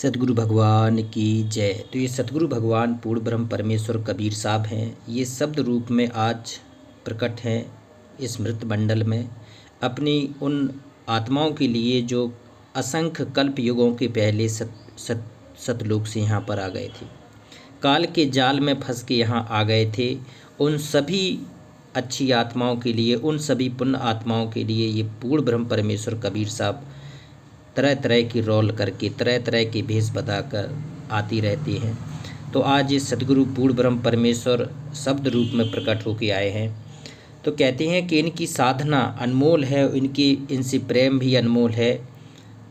सतगुरु भगवान की जय। तो ये सतगुरु भगवान पूर्ण ब्रह्म परमेश्वर कबीर साहब हैं। ये शब्द रूप में आज प्रकट हैं इस मृत मंडल में, अपनी उन आत्माओं के लिए जो असंख्य कल्प युगों के पहले सतलोक से यहाँ पर आ गए थे, काल के जाल में फंस के यहाँ आ गए थे। उन सभी अच्छी आत्माओं के लिए, उन सभी पुण्य आत्माओं के लिए ये पूर्ण ब्रह्म परमेश्वर कबीर साहब तरह तरह की रोल करके, तरह तरह के भेष बताकर आती रहती हैं। तो आज ये सतगुरु पूर्ण ब्रह्म परमेश्वर शब्द रूप में प्रकट होके आए हैं। तो कहते हैं कि इनकी साधना अनमोल है, इनसे प्रेम भी अनमोल है,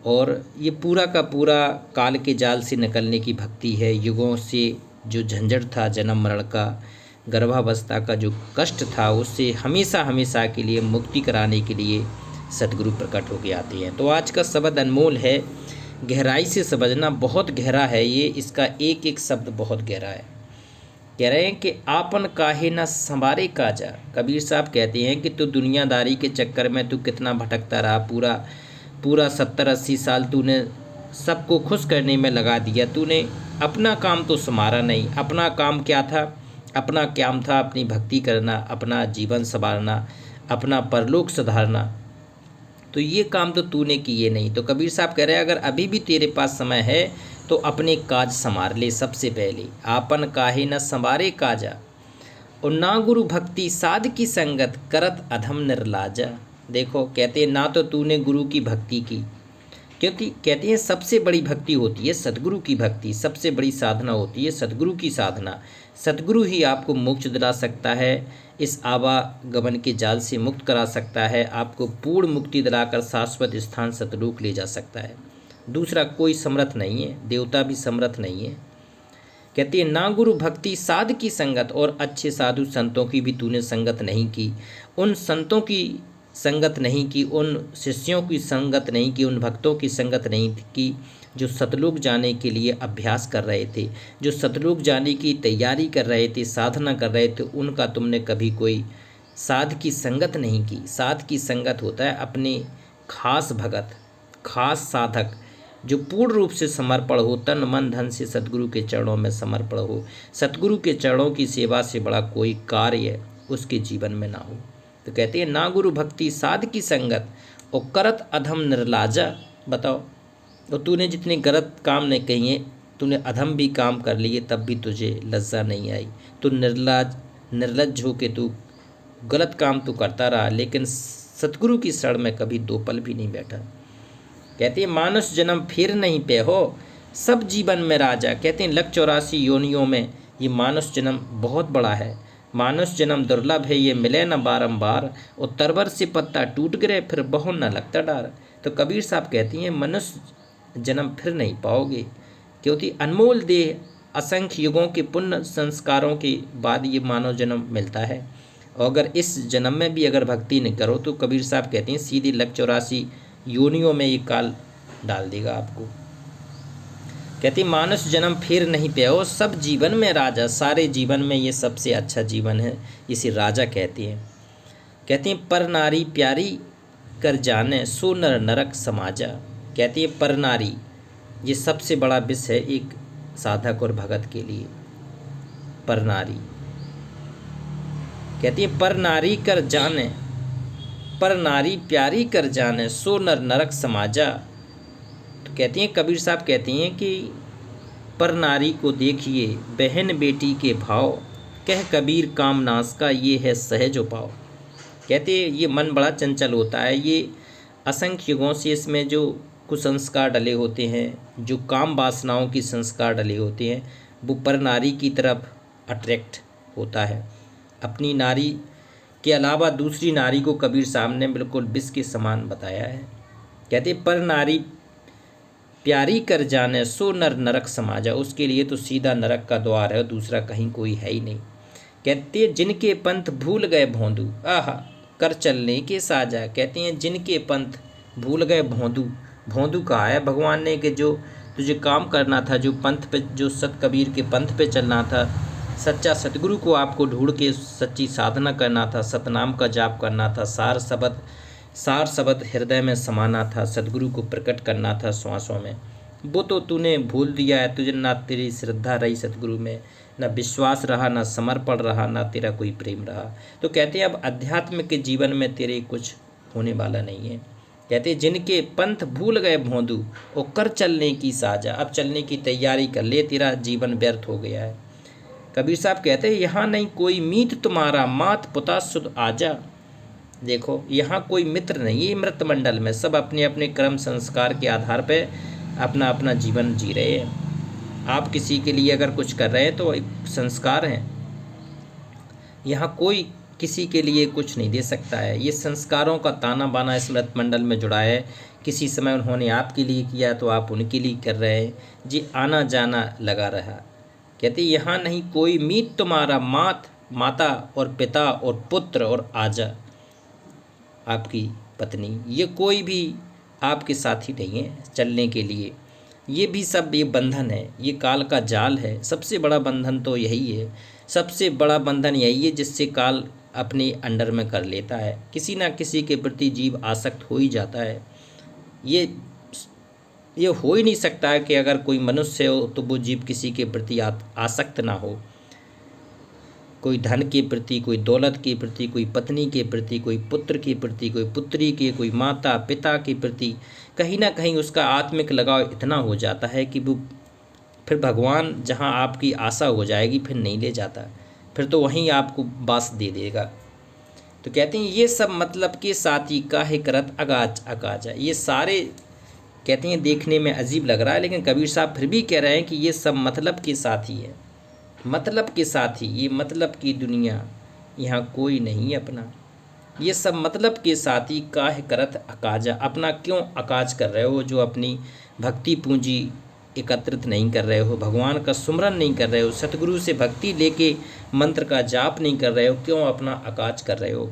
और ये पूरा का पूरा काल के जाल से निकलने की भक्ति है। युगों से जो झंझट था, जन्म मरण का, गर्भावस्था का जो कष्ट था, उससे हमेशा हमेशा के लिए मुक्ति कराने के लिए सतगुरु प्रकट होके आते हैं। तो आज का शब्द अनमोल है, गहराई से समझना, बहुत गहरा है ये, इसका एक एक शब्द बहुत गहरा है। कह रहे हैं कि आपन काहे न संवारे काजा। कबीर साहब कहते हैं कि तू दुनियादारी के चक्कर में तू कितना भटकता रहा, पूरा 70-80 साल तूने सबको खुश करने में लगा दिया, तूने अपना काम तो संवारा नहीं। अपना काम क्या था? अपना काम था अपनी भक्ति करना, अपना जीवन संवारना, अपना परलोक सुधारना। तो ये काम तो तूने किए नहीं। तो कबीर साहब कह रहे हैं अगर अभी भी तेरे पास समय है तो अपने काज संवार ले। सबसे पहले आपन काहे न संवारे काजा, और ना गुरु भक्ति साध की संगत करत अधम निर्लाजा। देखो, कहते हैं ना तो तूने गुरु की भक्ति की, क्योंकि कहते हैं सबसे बड़ी भक्ति होती है सतगुरु की भक्ति, सबसे बड़ी साधना होती है सतगुरु की साधना। सतगुरु ही आपको मोक्ष दिला सकता है, इस आवागमन के जाल से मुक्त करा सकता है, आपको पूर्ण मुक्ति दिलाकर शाश्वत स्थान सतलोक ले जा सकता है। दूसरा कोई समर्थ नहीं है, देवता भी समर्थ नहीं है। कहती है ना गुरु भक्ति साध की संगत, और अच्छे साधु संतों की भी तूने संगत नहीं की, उन संतों की संगत नहीं की, उन शिष्यों की संगत नहीं की, उन भक्तों की संगत नहीं की जो सतलोक जाने के लिए अभ्यास कर रहे थे, जो सतलोक जाने की तैयारी कर रहे थे, साधना कर रहे थे, उनका तुमने कभी कोई साध की संगत नहीं की। साध की संगत होता है अपने खास भगत, खास साधक जो पूर्ण रूप से समर्पण हो, तन मन धन से सतगुरु के चरणों में समर्पण हो। सतगुरु के चरणों की सेवा से बड़ा कोई कार्य उसके जीवन में ना हो। तो कहते हैं ना गुरु भक्ति साध की संगत और करत अधम निर्लाजा। बताओ, तो तूने जितने गलत काम नहीं किए, तूने अधम भी काम कर लिए, तब भी तुझे लज्जा नहीं आई। तो निर्लज्ज हो के तू गलत काम तो करता रहा, लेकिन सतगुरु की शरण में कभी 2 पल भी नहीं बैठा। कहते हैं मानुष जन्म फिर नहीं पे हो, सब जीवन में राजा। कहते हैं 184 योनियों में ये मानुष जन्म बहुत बड़ा है। मानुष जन्म दुर्लभ है, ये मिले न बारंबार, और तरवर से पत्ता टूट गिरे फिर बहु न लगता डार। तो कबीर साहब कहती हैं मनुष्य जन्म फिर नहीं पाओगे, क्योंकि अनमोल देह असंख्य युगों के पुण्य संस्कारों के बाद ये मानव जन्म मिलता है। और अगर इस जन्म में भी अगर भक्ति नहीं करो तो कबीर साहब कहते हैं सीधी 184 योनियों में ये काल डाल देगा आपको। कहती मानुष जन्म फिर नहीं पाओ, सब जीवन में राजा। सारे जीवन में ये सबसे अच्छा जीवन है, इसे राजा कहते हैं। कहते हैं पर नारी प्यारी कर जाने, सो नर नरक समाजा। कहती है पर नारी, ये सबसे बड़ा विष है एक साधक और भगत के लिए। पर नारी कहती है पर नारी कर जाने, पर नारी प्यारी कर जाने, सो नर नरक समाजा। तो कहती हैं कबीर साहब कहती हैं कि पर नारी को देखिए बहन बेटी के भाव, कह कबीर काम नाश का ये है सहज उपाव। कहते हैं ये मन बड़ा चंचल होता है, ये असंख्य युगों से इसमें जो कुसंस्कार डले होते हैं, जो काम वासनाओं की संस्कार डले होते हैं, वो पर नारी की तरफ अट्रैक्ट होता है। अपनी नारी के अलावा दूसरी नारी को कबीर साहब ने बिल्कुल विष के समान बताया है। कहते पर नारी प्यारी कर जाने, सो नर नरक समाजा। उसके लिए तो सीधा नरक का द्वार है, दूसरा कहीं कोई है ही नहीं। कहते जिनके पंथ भूल गए भोंदू, आहा कर चलने के साजा। कहते हैं जिनके पंथ भूल गए भोंदू। भोंदू कहा है भगवान ने कि जो तुझे काम करना था, जो पंथ पे, जो सत कबीर के पंथ पे चलना था, सच्चा सतगुरु को आपको ढूंढ के सच्ची साधना करना था, सतनाम का जाप करना था, सार शब्द हृदय में समाना था, सदगुरु को प्रकट करना था श्वासों में। वो तो तूने भूल दिया है। तुझे ना तेरी श्रद्धा रही सतगुरु में, ना विश्वास रहा, ना समर्पण रहा, ना तेरा कोई प्रेम रहा। तो कहते हैं अब अध्यात्म के जीवन में तेरे कुछ होने वाला नहीं है। कहते हैं जिनके पंथ भूल गए भोंदू, वो कर चलने की साजा। अब चलने की तैयारी कर ले, तेरा जीवन व्यर्थ हो गया है। कबीर साहब कहते हैं यहाँ नहीं कोई मीत तुम्हारा, मात पिता सुध आजा। देखो यहाँ कोई मित्र नहीं है मृत मंडल में, सब अपने अपने कर्म संस्कार के आधार पे अपना अपना जीवन जी रहे हैं। आप किसी के लिए अगर कुछ कर रहे हैं तो एक संस्कार हैं। यहाँ कोई किसी के लिए कुछ नहीं दे सकता है। ये संस्कारों का ताना बाना इस मृत मंडल में जुड़ा है। किसी समय उन्होंने आपके लिए किया तो आप उनके लिए कर रहे हैं जी, आना जाना लगा रहा। कहते यहाँ नहीं कोई मीत तुम्हारा, माता और पिता और पुत्र और आजा आपकी पत्नी, ये कोई भी आपके साथी नहीं है चलने के लिए। ये भी सब ये बंधन है, ये काल का जाल है। सबसे बड़ा बंधन तो यही है, सबसे बड़ा बंधन यही है जिससे काल अपने अंडर में कर लेता है। किसी ना किसी के प्रति जीव आसक्त हो ही जाता है। ये हो ही नहीं सकता है कि अगर कोई मनुष्य हो तो वो जीव किसी के प्रति आसक्त ना हो। कोई धन के प्रति, कोई दौलत के प्रति, कोई पत्नी के प्रति, कोई पुत्र के प्रति, कोई पुत्री के, कोई माता पिता के प्रति कहीं ना कहीं उसका आत्मिक लगाव इतना हो जाता है कि वो फिर भगवान जहाँ आपकी आशा हो जाएगी फिर नहीं ले जाता, फिर तो वहीं आपको बास दे देगा। तो कहते हैं ये सब मतलब के साथी काहे करत अगाज अकाजा। ये सारे कहते हैं देखने में अजीब लग रहा है, लेकिन कबीर साहब फिर भी कह रहे हैं कि ये सब मतलब के साथी है। मतलब के साथी, ये मतलब की दुनिया, यहाँ कोई नहीं अपना। ये सब मतलब के साथी काहे करत अकाजा। अपना क्यों अकाज कर रहे हो, जो अपनी भक्ति पूंजी एकत्रित नहीं कर रहे हो, भगवान का सुमरन नहीं कर रहे हो, सतगुरु से भक्ति लेके मंत्र का जाप नहीं कर रहे हो, क्यों अपना अकाज कर रहे हो।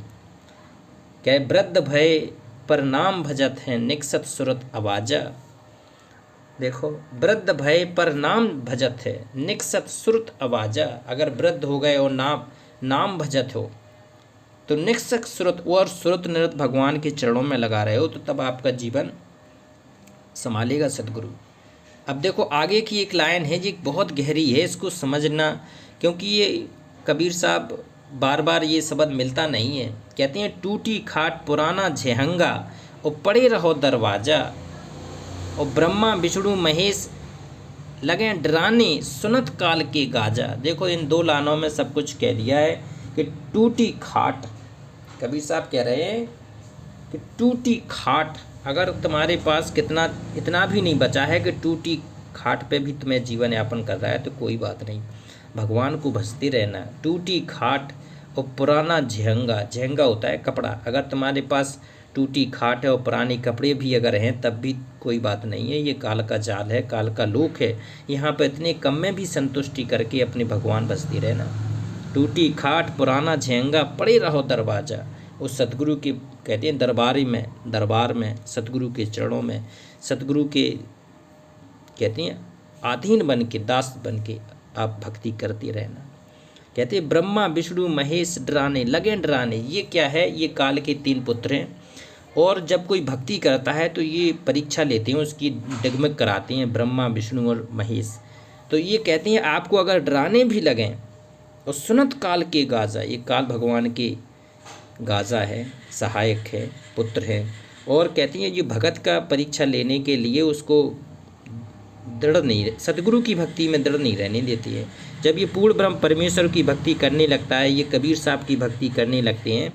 क्या वृद्ध भय पर नाम भजत है, निकसत सुरत आवाजा। देखो वृद्ध भय पर नाम भजत है, निकसत सुरत आवाजा। अगर वृद्ध हो गए और नाम भजत हो तो निकसत सुरत, और सुरत निरत भगवान के चरणों में लगा रहे हो, तो तब आपका जीवन संभालेगा सतगुरु। अब देखो आगे की एक लाइन है जी, बहुत गहरी है, इसको समझना, क्योंकि ये कबीर साहब बार बार ये शब्द मिलता नहीं है। कहते हैं टूटी खाट पुराना झेहंगा, और पड़े रहो दरवाजा, और ब्रह्मा विष्णु महेश लगे डराने, सुनत काल के गाजा। देखो इन दो लानों में सब कुछ कह दिया है कि टूटी खाट, कबीर साहब कह रहे हैं कि टूटी खाट, अगर तुम्हारे पास इतना भी नहीं बचा है कि टूटी खाट पे भी तुम्हें जीवन यापन कर रहा है तो कोई बात नहीं, भगवान को भजते रहना। टूटी खाट और पुराना झेहंगा, झेहंगा होता है कपड़ा, अगर तुम्हारे पास टूटी खाट है और पुराने कपड़े भी अगर हैं तब भी कोई बात नहीं है। ये काल का जाल है, काल का लोक है, यहाँ पर इतने कम में भी संतुष्टि करके अपने भगवान भजते रहना। टूटी खाट पुराना झेहंगा, पड़े रहो दरवाजा। उस सतगुरु के कहते हैं दरबार में सतगुरु के चरणों में, सतगुरु के कहते हैं अधीन बन के, दास बन के आप भक्ति करते रहना। कहते हैं ब्रह्मा विष्णु महेश डराने लगे डराने। ये क्या है, ये काल के 3 पुत्र हैं, और जब कोई भक्ति करता है तो ये परीक्षा लेते हैं, उसकी डगमग कराते हैं ब्रह्मा विष्णु और महेश। तो ये कहते हैं आपको अगर डराने भी लगें, और सुनत काल के गाजा, ये काल भगवान के गाजा है, सहायक है, पुत्र है। और कहती हैं ये भगत का परीक्षा लेने के लिए उसको दृढ़ नहीं, सतगुरु की भक्ति में दृढ़ नहीं रहने देती है। जब ये पूर्ण ब्रह्म परमेश्वर की भक्ति करने लगता है, ये कबीर साहब की भक्ति करने लगते हैं,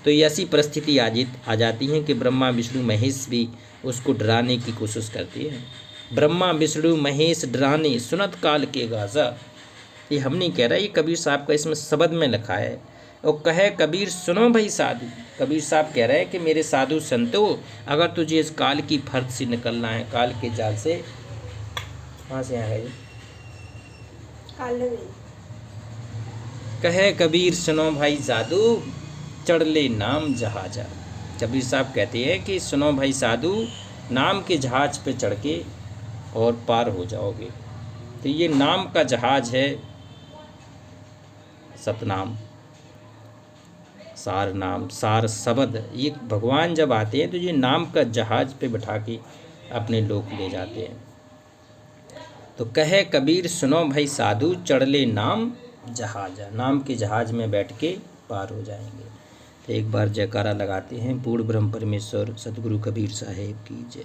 तो ये ऐसी परिस्थिति आ जाती है कि ब्रह्मा विष्णु महेश भी उसको डराने की कोशिश करते हैं। ब्रह्मा विष्णु महेश डराने, सुनत काल के गाजा। ये हम नहीं कह रहे, ये कबीर साहब का इसमें शब्द में लिखा है। और कहे कबीर सुनो भाई साधु, कबीर साहब कह रहे हैं कि मेरे साधु संतो, अगर तुझे इस काल की फर्द से निकलना है, काल के जाल से, कहाँ से आ गई, कहे कबीर सुनो भाई साधु, चढ़ ले नाम जहाजा। कबीर साहब कहते हैं कि सुनो भाई साधु, नाम के जहाज पे चढ़ के और पार हो जाओगे। तो ये नाम का जहाज है, सतनाम, सार नाम, सार शब्द। ये भगवान जब आते हैं तो ये नाम का जहाज पे बिठा के अपने लोक ले जाते हैं। तो कहे कबीर सुनो भाई साधु, चढ़ ले नाम जहाजा, नाम के जहाज में बैठ के पार हो जाएंगे। तो एक बार जयकारा लगाते हैं। पूर्ण ब्रह्म परमेश्वर सतगुरु कबीर साहेब की जय।